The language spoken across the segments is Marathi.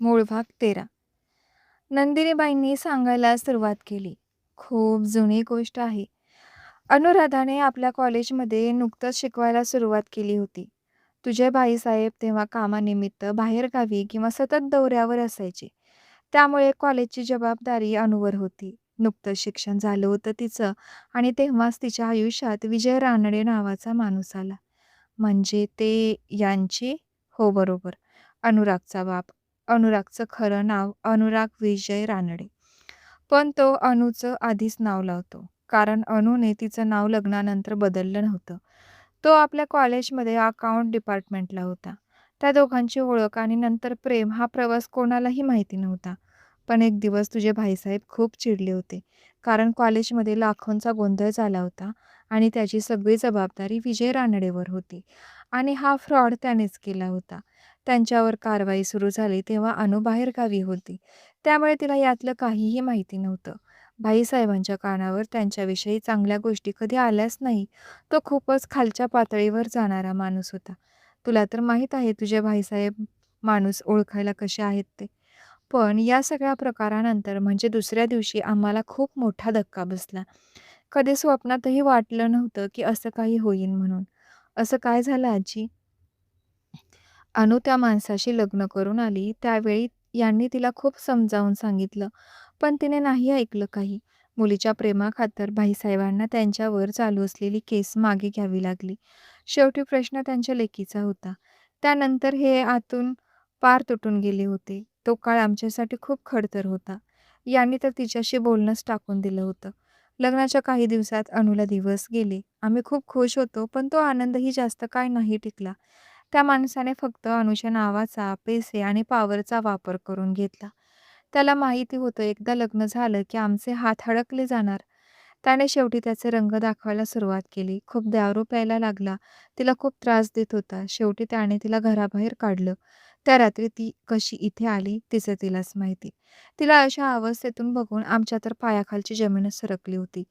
मूळ भाग 13. नंदिनीबाईंनी सांगायला सुरुवात केली. खूप जुनी गोष्ट आहे. अनुराधाने आपल्या कॉलेजमध्ये नुकतंच शिकवायला सुरुवात केली होती. तुझे भाईसाहेब तेव्हा कामानिमित्त बाहेरगावी किंवा सतत दौऱ्यावर असायचे. त्यामुळे कॉलेजची जबाबदारी अनुवर होती. नुकतंच शिक्षण झालं होतं तिचं आणि तेव्हाच तिच्या आयुष्यात विजय रानडे नावाचा माणूस आला. म्हणजे ते यांचे? हो, बरोबर. अनुरागचा बाप. अनुरागचं खरं नाव अनुराग विजय रानडे. पण तो अनूचं आधीच नाव लावतो. कारण अनूने तिचं नाव लग्नानंतर बदललं नव्हतं. तो आपल्या कॉलेजमध्ये अकाउंट डिपार्टमेंटला होता. त्या दोघांची ओळख आणि नंतर प्रेम हा प्रवास कोणालाही माहिती नव्हता. पण एक दिवस तुझे भाईसाहेब खूप चिडले होते. कारण कॉलेजमध्ये लाखोंचा गोंधळ झाला होता आणि त्याची सगळी जबाबदारी विजय रानडेवर होती. आणि हा फ्रॉड त्यानेच केला होता. त्यांच्यावर कारवाई सुरू झाली तेव्हा अनु बाहेरगावी होती. त्यामुळे तिला यातलं काहीही माहिती नव्हतं. भाईसाहेबांच्या कानावर त्यांच्याविषयी चांगल्या गोष्टी कधी आल्याच नाही. तो खूपच खालच्या पातळीवर जाणारा माणूस होता. तुला तर माहीत आहे तुझे भाईसाहेब माणूस ओळखायला कसे आहेत ते. पण या सगळ्या प्रकारानंतर म्हणजे दुसऱ्या दिवशी आम्हाला खूप मोठा धक्का बसला. कधी स्वप्नातही वाटलं नव्हतं की असं काही होईल म्हणून. असं काय झालं आजी? अनु त्या माणसाशी लग्न करून आली त्यावेळी यांनी तिला खूप समजावून सांगितलं, पण तिने नाही ऐकलं काही. मुलीच्या प्रेमाखातर भाईसाहेबांना त्यांच्यावर चालू असलेली केस मागे घ्यावी लागली. शेवटी प्रश्न त्यांच्या लेकीचा होता. त्यानंतर हे आतून पार तुटून गेले होते. तो काळ आमच्यासाठी खूप खडतर होता. यांनी तर तिच्याशी बोलणंच टाकून दिलं होतं. लग्नाच्या काही दिवसात अनुला दिवस गेले. आम्ही खूप खुश होतो, पण तो आनंदही जास्त काळ नाही टिकला. त्या माणसाने फक्त अनुच्या नावाचा, पैसे आणि पॉवरचा वापर करून घेतला. त्याला माहिती होतं एकदा लग्न झालं की आमचे हात हडकले जाणार. त्याने शेवटी त्याचे रंग दाखवायला सुरुवात केली. खूप दारू प्यायला लागला. तिला खूप त्रास देत होता. शेवटी त्याने तिला घराबाहेर काढलं. त्या रात्री ती कशी इथे आली तिचं तिलाच माहिती. तिला अशा अवस्थेतून बघून आमच्या तर पायाखालची जमीनच सरकली होती.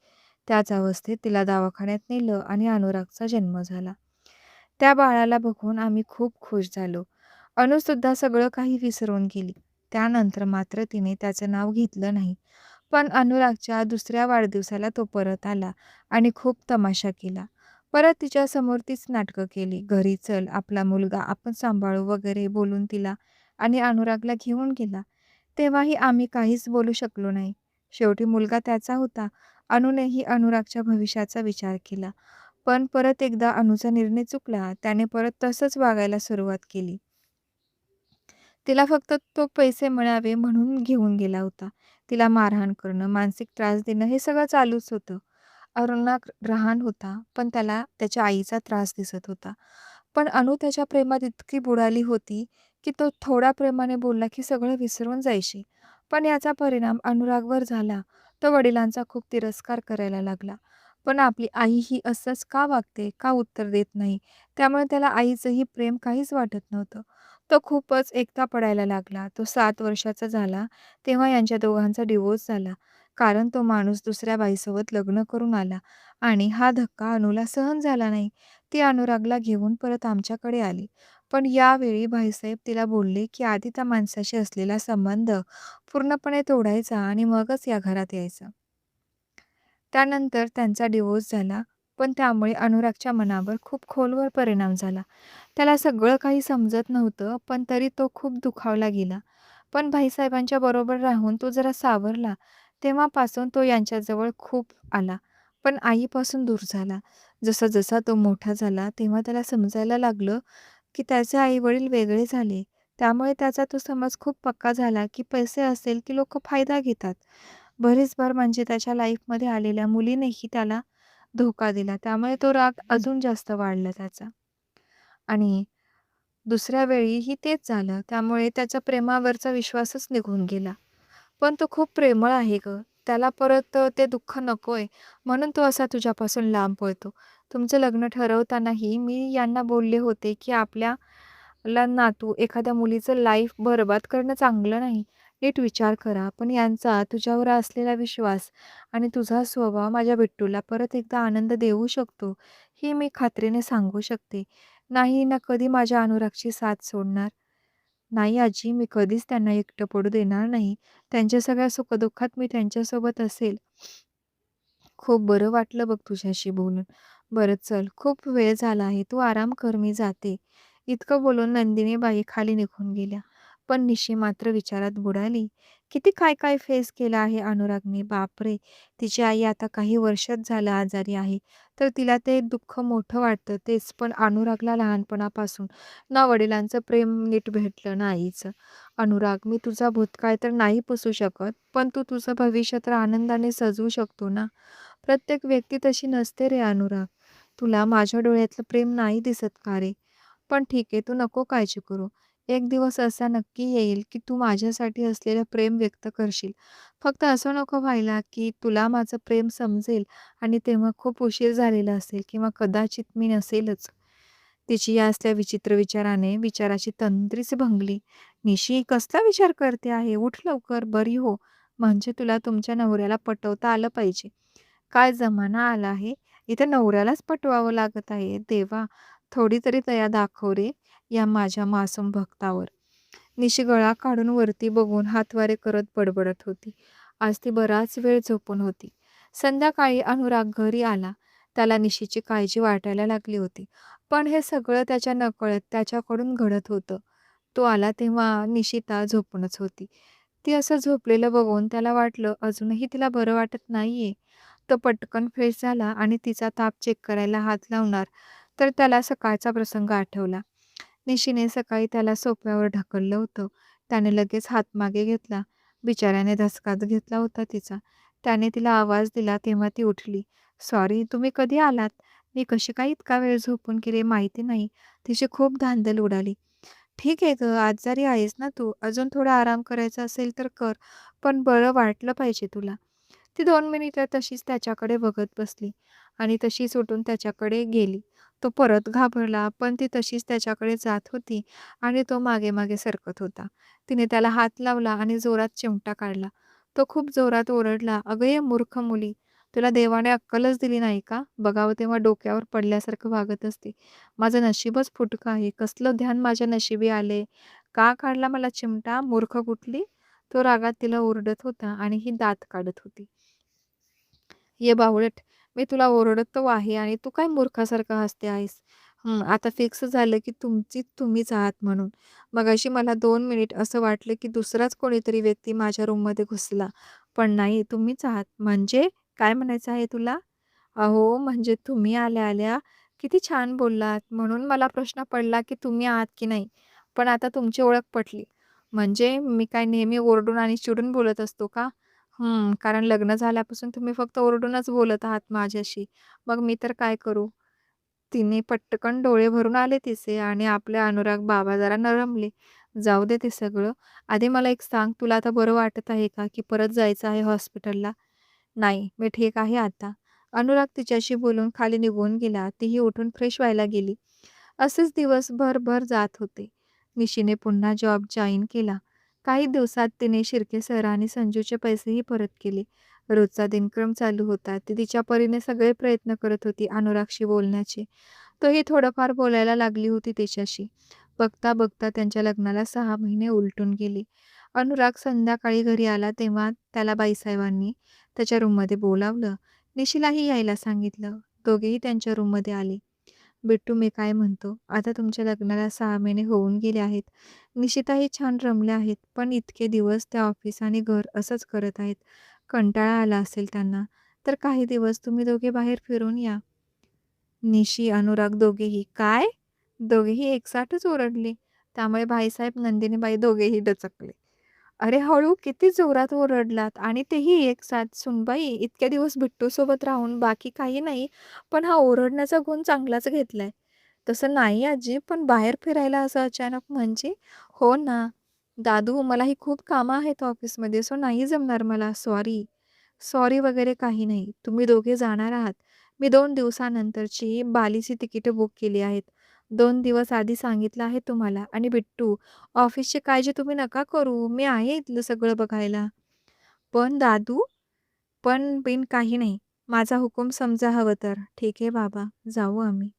त्याच अवस्थेत तिला दवाखान्यात नेलं आणि अनुरागचा जन्म झाला. त्या बाळाला बघून आम्ही खूप खुश झालो. अनुसुद्धा सगळं काही विसरून गेली. त्यानंतर मात्र तिने त्याचं नाव घेतलं नाही. पण अनुरागच्या दुसऱ्या वाढदिवसाला तो परत आला आणि खूप तमाशा केला. परत तिच्यासमोर तीच नाटकं केली. घरी चल, आपला मुलगा आपण सांभाळू वगैरे बोलून तिला आणि अनुरागला घेऊन गेला. तेव्हाही आम्ही काहीच बोलू शकलो नाही. शेवटी मुलगा त्याचा होता. अनुनेही अनुरागच्या भविष्याचा विचार केला. पण परत एकदा अनुचा निर्णय चुकला. त्याने परत तसंच वागायला सुरुवात केली. तिला फक्त तो पैसे मिळावे म्हणून घेऊन गेला होता. तिला मारहाण करणं, मानसिक त्रास देणं हे सगळं चालूच होतं. अरुणा लहान होता, पण त्याला त्याच्या आईचा त्रास दिसत होता. पण अनु त्याच्या प्रेमात इतकी बुडाली होती, की तो थोड्या प्रेमाने बोलला की सगळं विसरून जायची. पण याचा परिणाम अनुरागवर झाला. तो वडिलांचा खूप तिरस्कार करायला लागला. पण आपली आई ही असंच का वागते, का उत्तर देत नाही? त्यामुळे त्याला आईचंही प्रेम काहीच वाटत नव्हतं. तो खूपच एकटा पडायला लागला. तो 7 वर्षाचा झाला, तेव्हा यांच्या दोघांचा डिव्होर्स झाला. कारण तो माणूस दुसऱ्या बाईसोबत लग्न करून आला आणि हा धक्का अनुला सहन झाला नाही. ती अनुरागला घेऊन परत आमच्याकडे आली. पण यावेळी भाईसाहेब तिला बोलले, की आधी त्या माणसाशी असलेला संबंध पूर्णपणे तोडायचा आणि मगच या घरात यायचं. त्यानंतर त्यांचा डिव्होर्स झाला. पण त्यामुळे अनुरागच्या मनावर खूप खोलवर परिणाम झाला. त्याला सगळं काही समजत नव्हतं, पण तरी तो खूप दुखावला गेला. पण भाईसाहेबांच्या बरोबर राहून तो जरा सावरला. तेव्हापासून तो यांच्याजवळ खूप आला. पण आईपासून दूर झाला. जसा-जसा तो मोठा झाला, तेव्हा त्याला समजायला लागलं, की त्याचे आई-वडील वेगळे झाले. त्यामुळे त्याचा तो समज खूप पक्का झाला, की पैसे असेल, की लोकं फायदा घेतात. भरीसभर म्हणजे त्याच्या लाईफमध्ये आलेल्या मुलीनेही त्याला धोका दिला. त्यामुळे तो राग अजून जास्त वाढला त्याचा. आणि दुसऱ्या वेळीही तेच झालं. त्यामुळे त्याच्या प्रेमावरचा विश्वासच निघून गेला. पण तो खूप प्रेमळ आहे गं. त्याला परत ते दुःख नकोय, म्हणून तो असा तुझ्यापासून लांब पळतो. तुमचं लग्न ठरवतानाही मी यांना बोलले होते, की आपल्याला नातू एखाद्या मुलीचं लाईफ बरबाद करणं चांगलं नाही. नीट विचार करा. पण यांचा तुझ्यावर असलेला विश्वास आणि तुझा स्वभाव माझ्या बिट्टूला परत एकदा आनंद देऊ शकतो, हे मी खात्रीने सांगू शकते. नाही ना कधी माझ्या अनुरागची साथ सोडणार. नाही आजी, मी कधीच त्यांना एकटं पडू देणार नाही. त्यांच्या सगळ्या सुखदुःखात मी त्यांच्यासोबत असेल. खूप बरं वाटलं बघ तुझ्याशी बोलून. बरं चल, खूप वेळ झाला आहे. तू आराम कर, मी जाते. इतकं बोलून नंदिनीबाई खाली निघून गेल्या. पण निशी मात्र विचारात बुडाली. किती काय-काय फेस केलं आहे अनुरागने. बापरे! तिची आई आता काही वर्षच झालं आजारी आहे. तर तिला ते दुःख मोठं वाटतं तेच. पण अनुरागला लहानपणापासून ना वडिलांचं प्रेम नीट भेटलं ना आईचं. अनुराग, मी तुझा भूतकाळ तर नाही पुसू शकत, पण तू तुझं भविष्य तर आनंदाने सजवू शकतो ना. प्रत्येक व्यक्ती तशी नसते रे अनुराग. तुला माझ्या डोळ्यातलं प्रेम नाही दिसत का रे? पण ठीक आहे, तू नको काळजी करू. एक दिवस असा नक्की येईल, की तू माझ्यासाठी असलेलं प्रेम व्यक्त करशील. फक्त असं नको व्हायला, की तुला माझं प्रेम समजेल आणि तेव्हा खूप उशीर झालेला असेल किंवा कदाचित मी नसेलच. तिची या असल्या विचित्र विचाराने विचाराची तंद्रीच भंगली. "निशी, कसला विचार करते आहे? उठ लवकर, बरी हो. म्हणजे तुला तुमच्या नवऱ्याला पटवता आलं पाहिजे." काय जमाना आला आहे. इथे नवऱ्यालाच पटवावं लागत आहे. देवा, थोडी तरी दया दाखव रे या माझ्या मासूम भक्तावर. निशी गळा काढून वरती बघून हातवारे करत बडबडत होती. आज ती बराच वेळ झोपून होती. संध्याकाळी अनुराग घरी आला. त्याला निशीची काळजी वाटायला लागली होती. पण हे सगळं त्याच्या नकळत त्याच्याकडून घडत होतं. तो आला तेव्हा निशिता झोपूनच होती. ती असं झोपलेलं बघून त्याला वाटलं अजूनही तिला बरं वाटत नाहीये. तो पटकन फ्रेश झाला आणि तिचा ताप चेक करायला हात लावणार, तर त्याला सकाळचा प्रसंग आठवला. निशीने सकाळी त्याला सोफ्यावर ढकललं होतं. त्याने लगेच हात मागे घेतला. बिचाऱ्याने धसकाच घेतला होता तिचा. त्याने तिला आवाज दिला तेव्हा ती उठली. "सॉरी, तुम्ही कधी आलात? मी कशी काय इतका वेळ झोपून गेले माहिती नाही." तिची खूप धांदल उडाली. "ठीक आहे गं, आजारी आहेस ना तू. अजून थोडा आराम करायचा असेल तर कर. पण बरं वाटलं पाहिजे तुला." ती 2 मिनिटं तशीच त्याच्याकडे बघत बसली आणि तशीच उठून त्याच्याकडे गेली. तो परत घाबरला, पण ती तशीच त्याच्याकडे जात होती आणि तो मागे-मागे सरकत होता. तिने त्याला हात लावला आणि जोरात चिमटा काढला. तो खूप जोरात ओरडला, "अगं ये मूर्ख मुली, तुला देवाने अक्कलच दिली नाही का? बघावं तेव्हा डोक्यावर पडल्यासारखं वागत असते. माझं नशीबच फुटकं आहे. कसलं ध्यान माझ्या नशिबी आले. का काढला मला चिमटा, मूर्ख कुठली?" तो रागात तिला ओरडत होता आणि ही दात काढत होती. "ये बावळट, मी तुला ओरडतो आहे आणि तू काय मूर्खासारखा हसते आहेस? आता फिक्स झालं की तुम्हीच आहात म्हणून. मगाशी मला 2 मिनिट असं वाटलं की दुसराच कोणीतरी व्यक्ती माझ्या रूममध्ये घुसला. पण नाही, तुम्हीच आहात. म्हणजे काय म्हणायचं आहे तुला?" "अहो, म्हणजे तुम्ही आल्या-आल्या किती छान बोललात. म्हणून मला प्रश्न पडला की तुम्ही आहात की नाही. पण आता तुमची ओळख पटली. म्हणजे मी काय नेहमी ओरडून आणि चिडून बोलत असतो का? कारण लग्न झाल्यापासून तुम्ही फक्त ओरडूनच बोलत आहात माझ्याशी. मग मी तर काय करू?" तिने पटकन डोळे भरून आले तिचे आणि आपले अनुराग बाबा जरा नरमले. "जाऊ दे ते सगळं. आधी मला एक सांग, तुला आता बरं वाटत आहे का, की परत जायचं आहे हॉस्पिटलला?" "नाही, मी ठीक आहे आता." अनुराग तिच्याशी बोलून खाली निघून गेला. तीही उठून फ्रेश व्हायला गेली. असेच दिवस भर जात होते. निशीने पुन्हा जॉब जॉइन केला. काही दिवसात तिने शिर्के सर आणि संजूचे पैसेही परत केले. रोजचा दिनक्रम चालू होता. ती तिच्या परीने सगळे प्रयत्न करत होती अनुरागशी बोलण्याचे. तोही थोडंफार बोलायला लागली होती तिच्याशी. बघता-बघता त्यांच्या लग्नाला 6 महिने उलटून गेले. अनुराग संध्याकाळी घरी आला तेव्हा त्याला बाईसाहेबांनी त्याच्या रूममध्ये बोलावलं. निशिलाही यायला सांगितलं. दोघेही त्यांच्या रूममध्ये आले. "बिट्टू, मी काय म्हणतो, आता तुमच्या लग्नाला 6 महिने होऊन गेले आहेत. निशिताही छान रमल्या आहेत. पण इतके दिवस त्या ऑफिस आणि घर असंच करत आहेत. कंटाळा आला असेल त्यांना. तर काही दिवस तुम्ही दोघे बाहेर फिरून या." निशी, अनुराग दोघेही. "काय?" दोघेही एकसाथच ओरडले. त्यामुळे भाईसाहेब, नंदिनीबाई दोघेही दचकले. "अरे हळू, किती जोरात ओरडलात आणि तेही एकसाथ. सुनबाई, इतक्या दिवस बिट्टूसोबत राहून बाकी काही नाही, पण हा ओरडण्याचा गुण चांगलाच घेतलाय." "तसं नाही आजी, पण बाहेर फिरायला असं अचानक म्हणजे?" "हो ना. दादू, मलाही खूप कामं आहेत ऑफिसमध्ये, सो नाही जमणार मला. सॉरी." "सॉरी वगैरे काही नाही. तुम्ही दोघे जाणार आहात. मी 2 दिवसानंतरची बालीची तिकीटं बुक केली आहेत. 2 दिवस आधी सांगितलं आहे तुम्हाला. आणि बिट्टू, ऑफिसची काळजी तुम्ही नका करू. मी आहे इथलं सगळं बघायला." "पण दादू?" "पण बिन काही नाही. माझा हुकूम समजा हवं तर." "ठीक आहे बाबा, जाऊ आम्ही."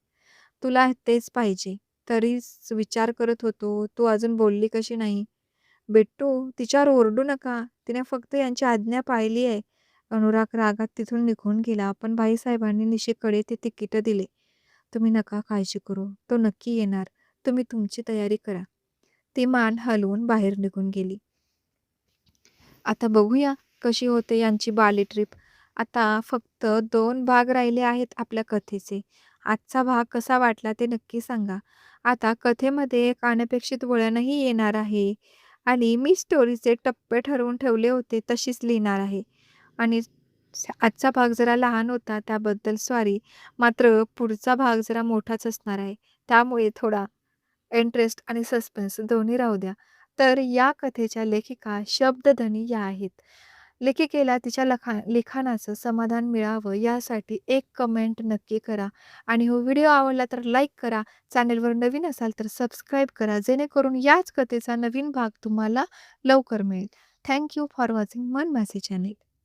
"तुला तेच पाहिजे." तरीच विचार करत होतो, तू अजून बोलली कशी नाही? "बिट्टू, तिच्यावर ओरडू नका. तिने फक्त यांची आज्ञा पाळली आहे." अनुराग रागात तिथून निघून गेला. पण भाईसाहेबांनी निशीकडे ते तिकीट दिले. "तुम्ही नका काळजी करू. तो नक्की येणार. तुम्ही तुमची तयारी करा." ती मान हलवून बाहेर निघून गेली. आता बघूया कशी होते यांची बाली ट्रिप. आता फक्त 2 भाग राहिले आहेत आपल्या कथेचे. आजचा भाग कसा वाटला ते नक्की सांगा. आता कथेमध्ये एक अनपेक्षित वळणही येणार आहे आणि मी स्टोरीचे टप्पे ठरवून ठेवले होते तशीच लिहिणार आहे. आणि आजचा भाग जरा लहान होता त्याबद्दल सॉरी. मात्र पुढचा भाग जरा मोठाच असणार आहे. त्यामुळे थोडा इंटरेस्ट आणि सस्पेन्स दोन्ही राहू द्या. तर या कथेच्या लेखिका शब्दधनी या आहेत. लेखिकेला तिच्या लिखाणाचं समाधान मिळावं यासाठी एक कमेंट नक्की करा आणि हो व्हिडिओ आवडला तर लाईक करा. चॅनलवर नवीन असाल तर सबस्क्राईब करा जेणेकरून याच कथेचा नवीन भाग तुम्हाला लवकर मिळेल. थँक यू फॉर वॉचिंग मन माझे चॅनेल.